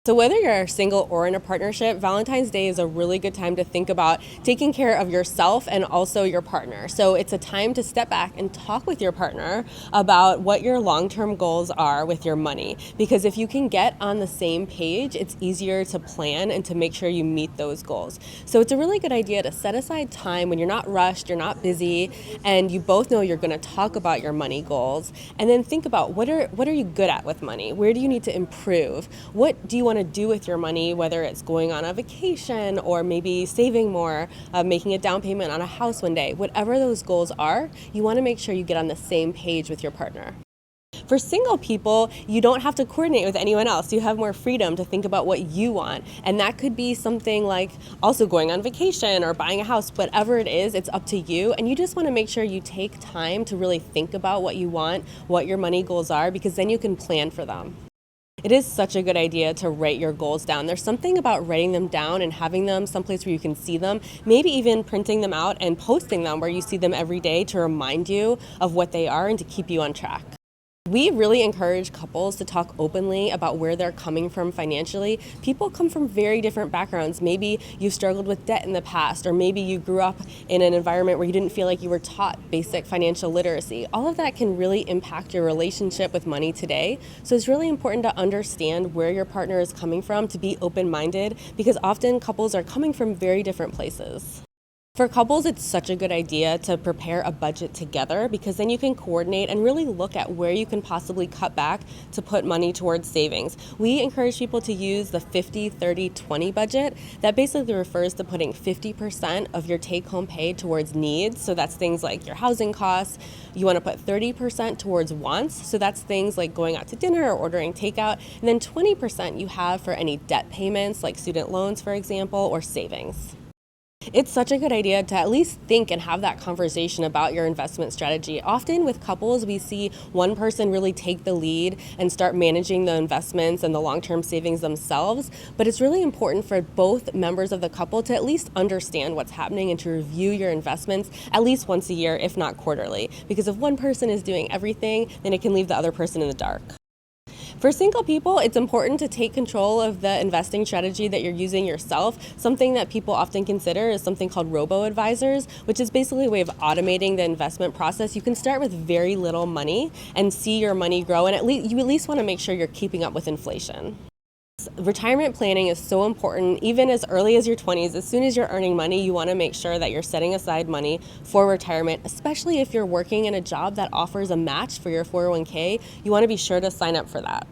So whether you're single or in a partnership, Valentine's Day is a really good time to think about taking care of yourself and also your partner. So it's a time to step back and talk with your partner about what your long-term goals are with your money. Because if you can get on the same page, it's easier to plan and to make sure you meet those goals. So it's a really good idea to set aside time when you're not rushed, you're not busy, and you both know you're going to talk about your money goals. And then think about what are you good at with money? Where do you need to improve? What do you want to do with your money, whether it's going on a vacation or maybe saving more, making a down payment on a house one day. Whatever those goals are, you want to make sure you get on the same page with your partner. For single people, you don't have to coordinate with anyone else. You have more freedom to think about what you want. And that could be something like also going on vacation or buying a house. Whatever it is, it's up to you. And you just want to make sure you take time to really think about what you want, what your money goals are, because then you can plan for them. It is such a good idea to write your goals down. There's something about writing them down and having them someplace where you can see them, maybe even printing them out and posting them where you see them every day to remind you of what they are and to keep you on track. We really encourage couples to talk openly about where they're coming from financially. People come from very different backgrounds. Maybe you struggled with debt in the past, or maybe you grew up in an environment where you didn't feel like you were taught basic financial literacy. All of that can really impact your relationship with money today. So it's really important to understand where your partner is coming from, to be open-minded, because often couples are coming from very different places. For couples, it's such a good idea to prepare a budget together, because then you can coordinate and really look at where you can possibly cut back to put money towards savings. We encourage people to use the 50-30-20 budget. That basically refers to putting 50% of your take-home pay towards needs. So that's things like your housing costs. You want to put 30% towards wants. So that's things like going out to dinner or ordering takeout. And then 20% you have for any debt payments, like student loans, for example, or savings. It's such a good idea to at least think and have that conversation about your investment strategy. Often with couples, we see one person really take the lead and start managing the investments and the long-term savings themselves. But it's really important for both members of the couple to at least understand what's happening and to review your investments at least once a year, if not quarterly. Because if one person is doing everything, then it can leave the other person in the dark. For single people, it's important to take control of the investing strategy that you're using yourself. Something that people often consider is something called robo-advisors, which is basically a way of automating the investment process. You can start with very little money and see your money grow, and you at least want to make sure you're keeping up with inflation. Retirement planning is so important, even as early as your 20s. As soon as you're earning money, you want to make sure that you're setting aside money for retirement, especially if you're working in a job that offers a match for your 401k. You want to be sure to sign up for that.